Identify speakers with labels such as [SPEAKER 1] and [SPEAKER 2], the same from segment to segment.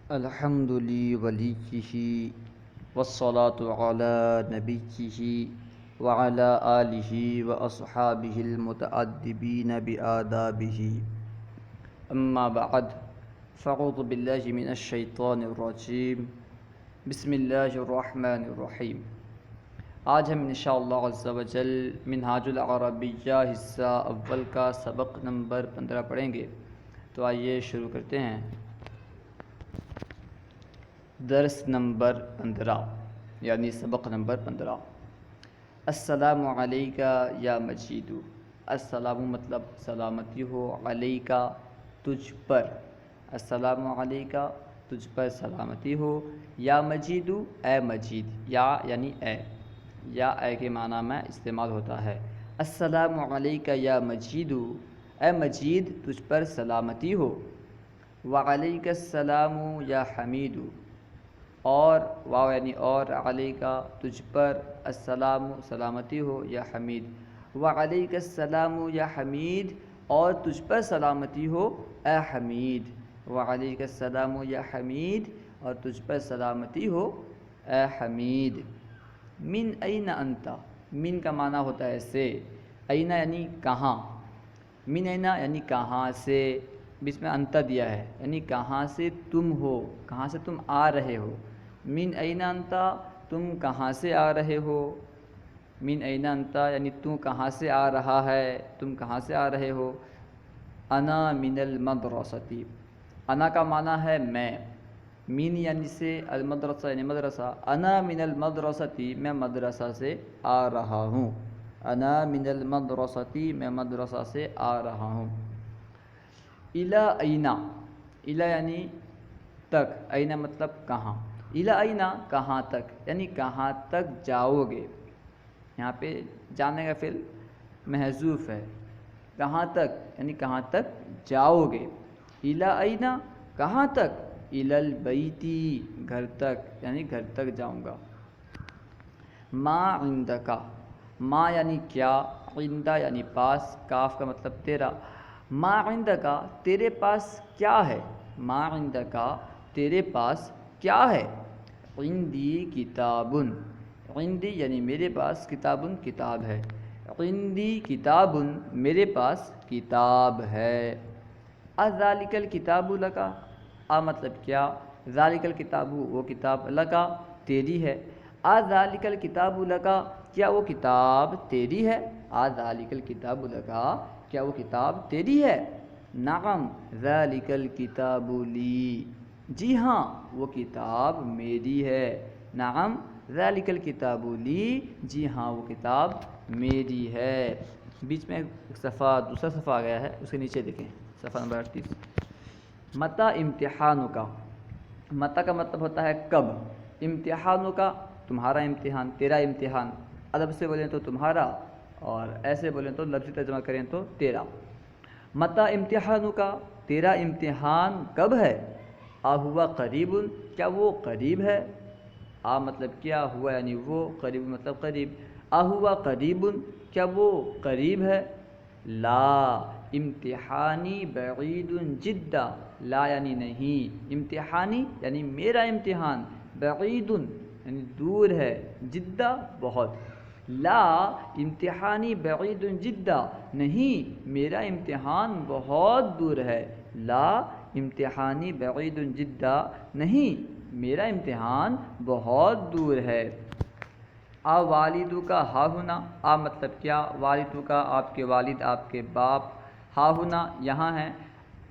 [SPEAKER 1] الحمد لوليه والصلاة على نبيه وعلى آله وأصحابه المتأدبين بآدابه أما بعد فأعوذ بالله من الشيطان الرجيم بسم الله الرحمن الرحیم۔ آج ہم انشاءاللہ عز و جل منہاج العربیہ حصہ اول کا سبق نمبر 15 پڑھیں گے۔ تو آئیے شروع کرتے ہیں۔ درس نمبر 15 یعنی سبق نمبر 15۔ السلام علیکہ یا مجید۔ السلام مطلب سلامتی ہو، علیکہ تجھ پر، السلام علیکہ تجھ پر سلامتی ہو، یا مجید اے مجید، یا یعنی یا اے کے معنی میں استعمال ہوتا ہے۔ السلام علیکہ یا مجید، اے مجید تجھ پر سلامتی ہو، وعلیک السلام یا حمید، اور واو یعنی اور، علیکہ تجھ پر، السلام سلامتی ہو، یا حمید، وعلیک السلام یا حمید، اور تجھ پر سلامتی ہو اے حمید، وعلیک السلام یا حمید، اور تجھ پر سلامتی ہو اے حمید۔ من این انت، من کا معنی ہوتا ہے سے، این یعنی کہاں، من این یعنی کہاں سے، بیچ میں انت دیا ہے یعنی کہاں سے تم ہو، کہاں سے تم آ رہے ہو۔ من این انت تم کہاں سے آ رہے ہو، من این انت یعنی تو کہاں سے آ رہا ہے، تم کہاں سے آ رہے ہو۔ انا من المدرستی، انا کا معنی ہے میں، من یعنی سے، المدرسہ یعنی مدرسہ، انا من المدرستی میں مدرسہ سے آ رہا ہوں، انا من المدرستی میں مدرسہ سے آ رہا ہوں۔ الی این، الی یعنی تک، این مطلب کہاں، الی این کہاں تک یعنی کہاں تک جاؤ گے، یہاں پہ جانے کا فعل محذوف ہے، کہاں تک یعنی کہاں تک جاؤ گے۔ الی این کہاں تک، الی البیتی گھر تک یعنی گھر تک جاؤں گا۔ ما عندک، ما یعنی کیا، عند یعنی پاس، کاف کا مطلب تیرا، ما عندک تیرے پاس کیا ہے، ما عندک تیرے پاس کیا ہے۔ عندی کتاب، عندی یعنی میرے پاس، کتاب کتاب ہے، عندی کتاب میرے پاس کتاب ہے۔ اذالک الکتاب لک، مطلب کیا، ذالک الکتاب وہ کتاب، لک تیری ہے، اذالک الکتاب لک کیا وہ کتاب تیری ہے، اذالک الکتاب لک کیا وہ کتاب تیری ہے۔ نعم ذالک الکتاب لی، جی ہاں وہ کتاب میری ہے، نعم ذالک الکتاب لی، جی ہاں وہ کتاب میری ہے۔ بیچ میں ایک صفحہ، دوسرا صفحہ آ گیا ہے، اس کے نیچے دیکھیں، صفحہ نمبر 38۔ متی امتحانوں کا، متی کا مطلب ہوتا ہے کب، امتحانوں کا تمہارا امتحان، تیرا امتحان، ادب سے بولیں تو تمہارا، اور ایسے بولیں تو لفظی ترجمہ کریں تو تیرا۔ متی امتحانوں کا تیرا امتحان کب ہے، ہوا قریب کیا وہ قریب ہے، مطلب کیا، ہوا یعنی وہ، قریب مطلب قریب، ہوا قریب کیا وہ قریب ہے۔ لا امتحانی بعید جدا، لا یعنی نہیں، امتحانی یعنی میرا امتحان، بعید یعنی دور ہے، جدا بہت، لا امتحانی بعید جدا نہیں میرا امتحان بہت دور ہے، لا امتحانی بعید جدا نہیں میرا امتحان بہت دور ہے۔ والدو کا ہا ہونا، مطلب کیا، والدو کا آپ کے والد، آپ کے باپ، ہا ہونا یہاں ہیں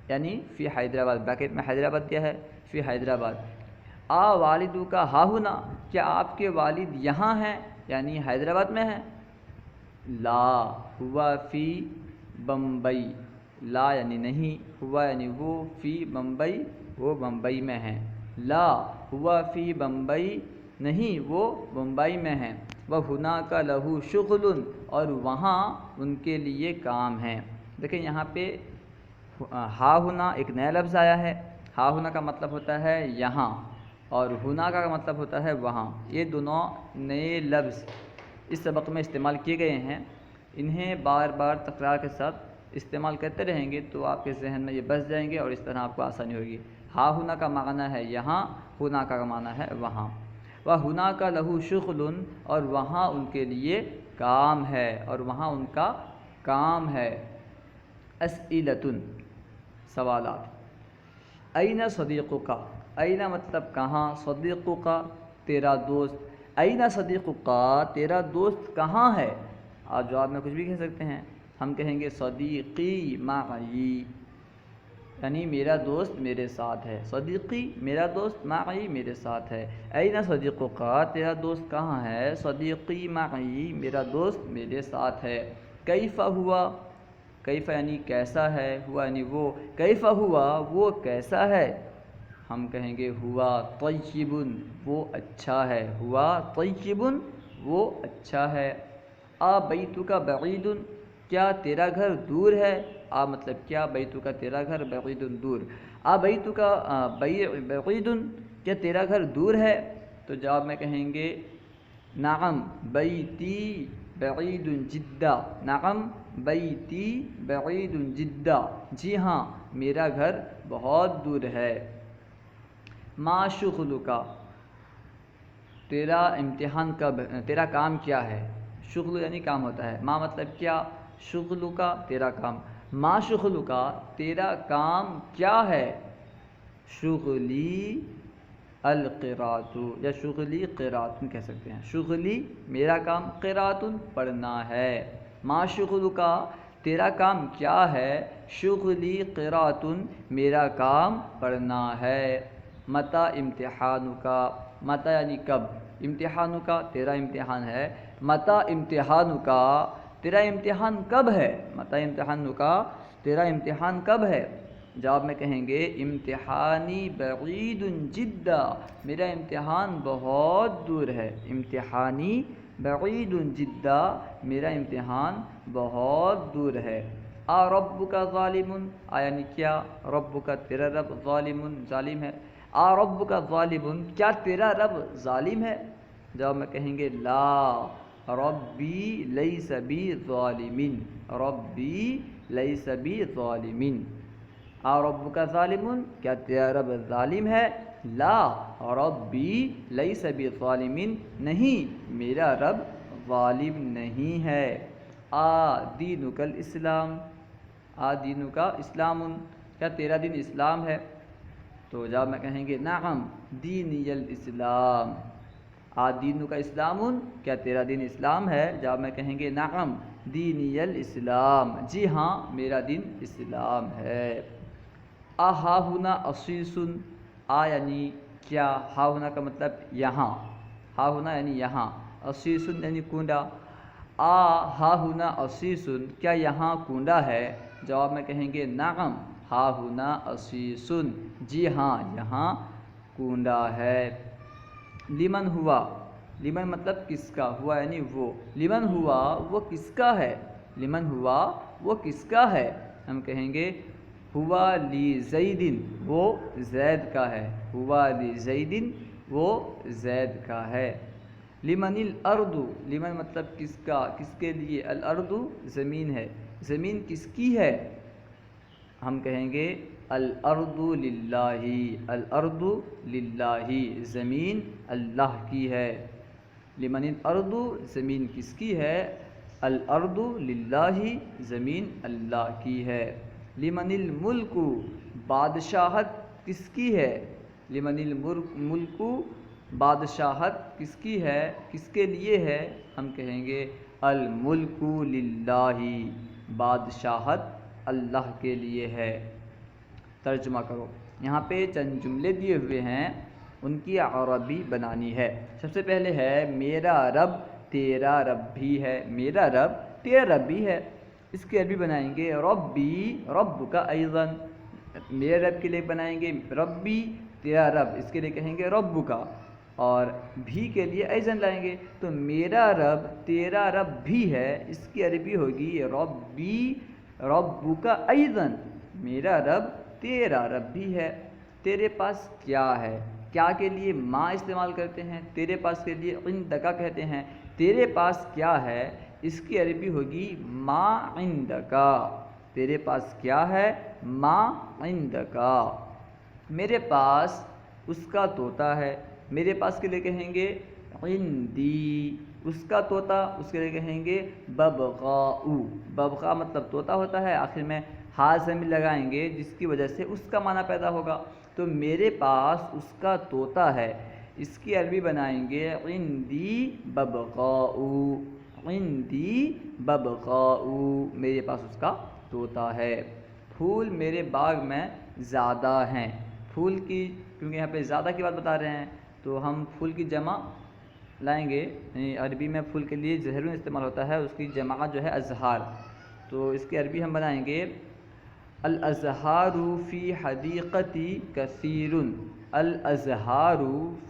[SPEAKER 1] یعنی فی حیدرآباد، بیکٹ میں حیدرآباد دیا ہے، فی حیدرآباد۔ والدو کا ہا ہونا کیا آپ کے والد یہاں ہیں یعنی حیدرآباد میں ہیں۔ لا ہوا فی بمبئی، لا یعنی نہیں، ہوا یعنی وہ، فی بمبئی وہ بمبئی میں ہیں، لا ہوا فی بمبئی نہیں وہ بمبئی میں ہیں۔ وَهُنَاكَ لَهُ شُغْلٌ اور وہاں ان کے لیے کام ہے۔ دیکھیں یہاں پہ ہا ہونا ایک نیا لفظ آیا ہے، ہا ہونا کا مطلب ہوتا ہے یہاں، اور ہونا کا مطلب ہوتا ہے وہاں، یہ دونوں نئے لفظ اس سبق میں استعمال کیے گئے ہیں، انہیں بار بار تکرار کے ساتھ استعمال کرتے رہیں گے تو آپ کے ذہن میں یہ بس جائیں گے اور اس طرح آپ کو آسانی ہوگی۔ ہا ہونا کا معنی ہے یہاں، ہونا کا معنی ہے وہاں۔ و ہونا کا لہو شغل، اور وہاں ان کے لیے کام ہے، اور وہاں ان کا کام ہے۔ اسئلۃ، سوالات۔ این صدیقک، این مطلب کہاں، صدیقک تیرا دوست، این صدیقک تیرا دوست کہاں ہے؟ آپ جواب میں کچھ بھی کہہ سکتے ہیں، ہم کہیں گے صدیقی معی، یعنی میرا دوست میرے ساتھ ہے، صدیقی میرا دوست، معی میرے ساتھ ہے۔ این صدیقک تیرا دوست کہاں ہے؟ صدیقی معی میرا دوست میرے ساتھ ہے۔ کیف ہوا، کیف یعنی کیسا ہے، ہوا یعنی وہ، کیف ہوا وہ کیسا ہے؟ ہم کہیں گے ہوا طیب، وہ اچھا ہے، ہوا طیب وہ اچھا ہے۔ آ بیتک بعید، کیا تیرا گھر دور ہے؟ آ مطلب کیا، بیتک تیرا گھر، بعید دور۔ آ بیتک بعید، کیا تیرا گھر دور ہے؟ تو جواب میں کہیں گے نعم بیتی بعید جدا، نعم بیتی بعید جدا، جی ہاں میرا گھر بہت دور ہے۔ ما شغلک، تیرا امتحان کب، تیرا کام کیا ہے؟ شغل یعنی کام ہوتا ہے، ما مطلب کیا، شغلک تیرا کام، ما شغلک تیرا کام کیا ہے؟ شغلی القراۃ، یا شغلی قراۃ کہہ سکتے ہیں، شغلی میرا کام، قراۃ پڑھنا ہے۔ ما شغلک تیرا کام کیا ہے؟ شغلی قراۃ میرا کام پڑھنا ہے۔ متی امتحانک، متی یعنی کب، امتحانک تیرا امتحان ہے، متی امتحانک تیرا امتحان کب ہے؟ متی امتحانک تیرا امتحان کب ہے؟ جواب میں کہیں گے امتحانی بعید جدا، میرا امتحان بہت دور ہے، امتحانی بعید جدا میرا امتحان بہت دور ہے۔ آ ربک ظالم، آ یعنی کیا، ربک تیرا رب، ظالم ظالم ہے، آ ربک ظالم کیا تیرا رب ظالم ہے؟ جواب میں کہیں گے لا ربی لیس بی ظالم، ربی لیس بی ظالم۔ آ ربک ظالم کیا تیرا رب ظالم ہے؟ لا ربی لیس بی ظالم، نہیں میرا رب ظالم نہیں ہے۔ آ دینک الاسلام، آ دینک اسلام، کیا تیرا دین اسلام ہے؟ تو جواب میں کہیں گے نعم دینی الاسلام، آ دینک اسلام کیا تیرا دین اسلام ہے؟ جواب میں کہیں گے نعم دینی الاسلام، جی ہاں میرا دین اسلام ہے۔ آ ہا ہونا عصیص، آ یعنی کیا، ہا ہونا کا مطلب یہاں، ہا ہونا یعنی یہاں، عصیص یعنی کنڈا۔ آ ہا ہونا عصیص کیا یہاں کنڈا ہے؟ جواب میں کہیں گے نعم ہا ہونا عصیص، جی ہاں یہاں کنڈا ہے۔ لمن ہوا، لمن مطلب کس کا، ہوا یعنی وہ، لمن ہوا وہ کس کا ہے؟ لمن ہوا وہ کس کا ہے؟ ہم کہیں گے ہوا لی زید، وہ زید کا ہے، ہوا لی زید وہ زید کا ہے۔ لمن الارض، لمن مطلب کس کا، کس کے لیے، الارض زمین ہے، زمین کس کی ہے؟ ہم کہیں گے الارض للہ، الارض للہ زمین اللہ کی ہے۔ لمن الارض زمین کس کی ہے؟ الارض للہ زمین اللہ کی ہے۔ لمن الملک بادشاہت کس کی ہے؟ لمن الملک بادشاہت کس کی ہے، کس کے لیے ہے؟ ہم کہیں گے الملک للہ، بادشاہت اللہ کے لیے ہے۔ ترجمہ کرو، یہاں پہ چند جملے دیے ہوئے ہیں، ان کی عربی بنانی ہے۔ سب سے پہلے ہے میرا رب تیرا رب بھی ہے، میرا رب تیرا رب بھی ہے، اس کی عربی بنائیں گے ربی رب کا ایضاً، میرے رب کے لیے بنائیں گے ربی تیرا رب، اس کے لیے کہیں گے رب کا، اور بھی کے لیے ایضاً لائیں گے، تو میرا رب تیرا رب بھی ہے، اس کی عربی ہوگی ربی رب کا ایضاً، میرا رب تیرا رب بھی ہے۔ تیرے پاس کیا ہے، کیا کے لیے ما استعمال کرتے ہیں، تیرے پاس کے لیے عندک کہتے ہیں، تیرے پاس کیا ہے اس کی عربی ہوگی ما عندک، تیرے پاس کیا ہے ما عندک۔ میرے پاس اس کا طوطا ہے، میرے پاس کے لیے کہیں گے عندی، اس کا طوطا، اس کے لیے کہیں گے ببغاء، ببغاء مطلب طوطا ہوتا ہے، آخر میں ہا ضمیر لگائیں گے جس کی وجہ سے اس کا معنی پیدا ہوگا۔ تو میرے پاس اس کا طوطا ہے، اس کی عربی بنائیں گے عندی ببغاء، عندی ببغاء، میرے پاس اس کا طوطا ہے۔ پھول میرے باغ میں زیادہ ہیں، پھول کی، کیونکہ یہاں پہ زیادہ کی بات بتا رہے ہیں تو ہم پھول کی جمع لائیں گے، یعنی عربی میں پھول کے لیے زہرون استعمال ہوتا ہے، اس کی جمع جو ہے ازہار، تو اس کی عربی ہم بنائیں گے الازہار فی حدیقتی کثیر، الازہار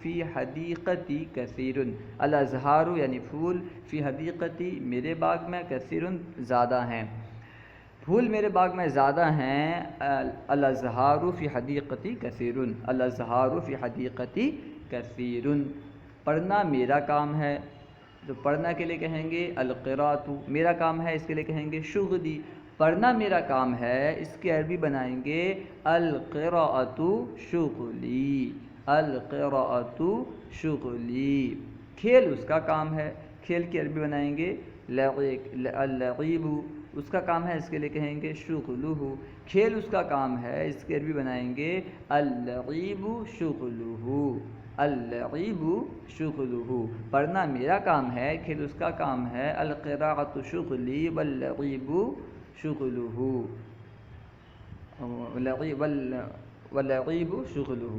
[SPEAKER 1] فی حدیقتی کثیر، الازہار یعنی پھول، فی حدیقتی میرے باغ میں، کثیر زیادہ ہیں، پھول میرے باغ میں زیادہ ہیں، الازہار فی حدیقتی کثیر، الازہار فی حدیقتی کثیر۔ پڑھنا میرا کام ہے، تو پڑھنا کے لیے کہیں گے القراۃ، میرا کام ہے، اس کے لیے کہیں گے شغلی، پڑھنا میرا کام ہے، اس کی عربی بنائیں گے القراءۃ شغلی، القراءۃ شغلی۔ کھیل اس کا کام ہے، کھیل کی عربی بنائیں گے اللعب، اس کا کام ہے، اس کے لیے کہیں گے شغلہ، کھیل اس کا کام ہے، اس کی عربی بنائیں گے اللعب شغلہ، اللعب شغلہ۔ پڑھنا میرا کام ہے، کھیل اس کا کام ہے، القراءۃ شغلی واللعب شغلہ، واللعب شغلہ۔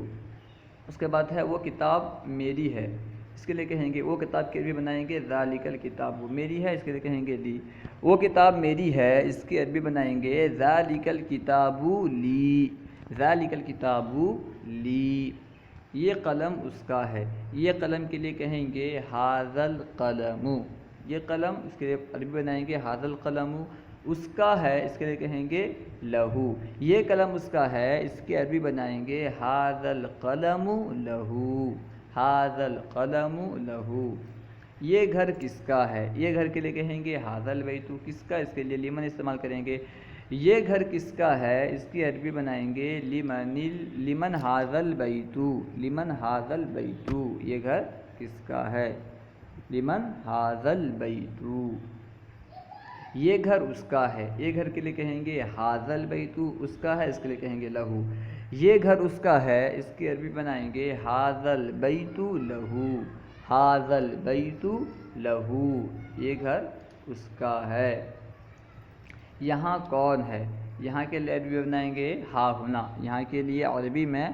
[SPEAKER 1] اس کے بعد ہے وہ کتاب میری ہے، اس کے لیے کہیں گے وہ کتاب کی عربی بنائیں گے ذالک الکتاب، میری ہے، اس کے لیے کہیں گے لی، وہ کتاب میری ہے، اس کی عربی بنائیں گے ذالک الکتاب لی، ذالک الکتاب لی۔ یہ قلم اس کا ہے، یہ قلم کے لیے کہیں گے ھذا القلم، یہ قلم، اس کے لیے عربی بنائیں گے ھذا القلم، اس کا ہے، اس کے لیے کہیں گے لہو، یہ قلم اس کا ہے، اس کی عربی بنائیں گے ھذا القلم لہو، ھذا القلم لہو۔ یہ گھر کس کا ہے، یہ گھر کے لیے کہیں گے ھذا البیت، کس کا، اس کے لیے لمن استعمال کریں گے، یہ گھر کس کا ہے، اس کی عربی بنائیں گے لمن ھذا البیت، لمن ھذا البیت، یہ گھر کس کا ہے، لمن ھذا البیت، یہ گھر اس کا ہے، یہ گھر کے لیے کہیں گے ھذا البیت، اس کا ہے، اس کے لیے کہیں گے لہو، یہ گھر اس کا ہے، اس کی عربی بنائیں گے ھذا البیت لہو، ھذا البیت لہو، یہ گھر اس کا ہے۔ یہاں کون ہے، یہاں کے لیے عربی بنائیں گے ہا ہنا، یہاں کے لیے عربی میں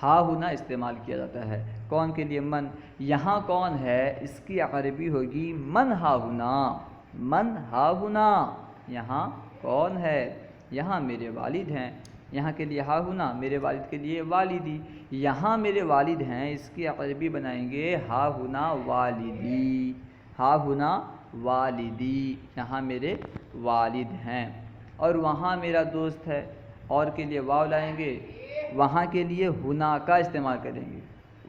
[SPEAKER 1] ہا ہنا استعمال کیا جاتا ہے، کون کے لیے من، یہاں کون ہے، اس کی عربی ہوگی من ہا ہنا، من ہا ہنا، یہاں کون ہے، یہاں میرے والد ہیں، یہاں کے لیے ہا ہنا، میرے والد کے لیے والدی، یہاں میرے والد ہیں، اس کی عربی بنائیں گے ہا ہنا والدی، ہا ہنا والدی، یہاں میرے والد ہیں۔ اور وہاں میرا دوست ہے، اور کے لیے واو لائیں گے، وہاں کے لیے ہنا کا استعمال کریں گے،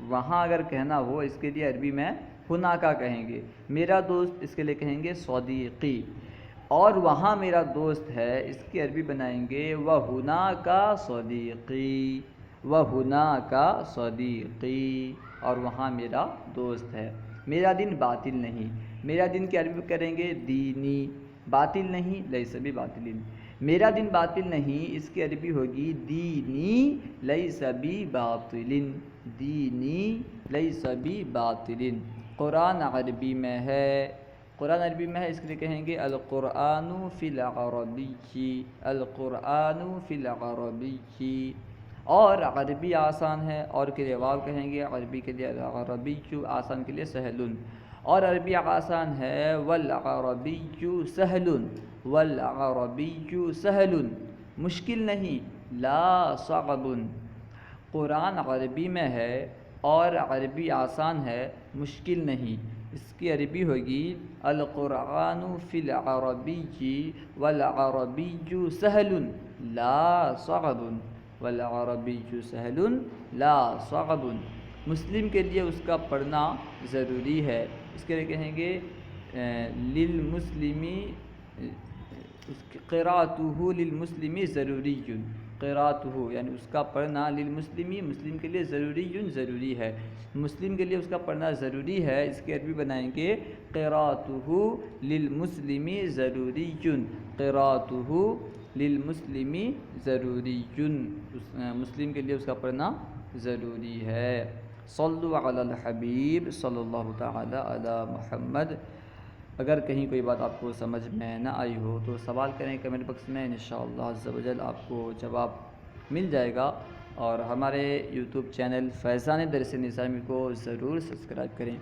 [SPEAKER 1] وہاں اگر کہنا ہو اس کے لیے عربی میں ہنا کا کہیں گے، میرا دوست، اس کے لیے کہیں گے صدیقی، اور وہاں میرا دوست ہے، اس کی عربی بنائیں گے وہنا کا صدیقی، وہنا کا صدیقی، اور وہاں میرا دوست ہے۔ میرا دن باطل نہیں، میرا دن کی عربی کریں گے دینی، باطل نہیں لیس بباطل، میرا دن باطل نہیں، اس کی عربی ہوگی دینی لیس بباطل، دینی لیس بباطل۔ قرآن عربی میں ہے، قرآن عربی میں ہے، اس کے لیے کہیں گے القرآن فی العربی، القرآن فی العربی، اور عربی آسان ہے، اور کے لیے واو کہیں گے، عربی کے لیے العربی، آسان کے لیے سہل، اور عربی آسان ہے والعربی سہل، والعربی سہل، مشکل نہیں، لا صعب، قرآن عربی میں ہے اور عربی آسان ہے، مشکل نہیں، اس کی عربی ہوگی القرآن فی العربی والعربی سہل لا صعب، والعربی سہل لا صعب۔ مسلم کے لیے اس کا پڑھنا ضروری ہے، اس کے لیے کہیں گے للمسلمی، قراءتہ للمسلم ضروری، قراءتہ یعنی اس کا پڑھنا، للمسلمی مسلم کے لیے ضروری ہے، مسلم کے لیے اس کا پڑھنا ضروری ہے، اس کی عربی بنائیں گے قراءتہ للمسلمی ضروری، قراءتہ للمسلمی ضروری، مسلم کے لیے اس کا پڑھنا ضروری ہے۔ صلوا علی الحبیب صلی اللہ تعالی علی محمد۔ اگر کہیں کوئی بات آپ کو سمجھ میں نہ آئی ہو تو سوال کریں کمنٹ باکس میں، انشاءاللہ عز و جل آپ کو جواب مل جائے گا، اور ہمارے یوٹیوب چینل فیضان درس نظامی کو ضرور سبسکرائب کریں۔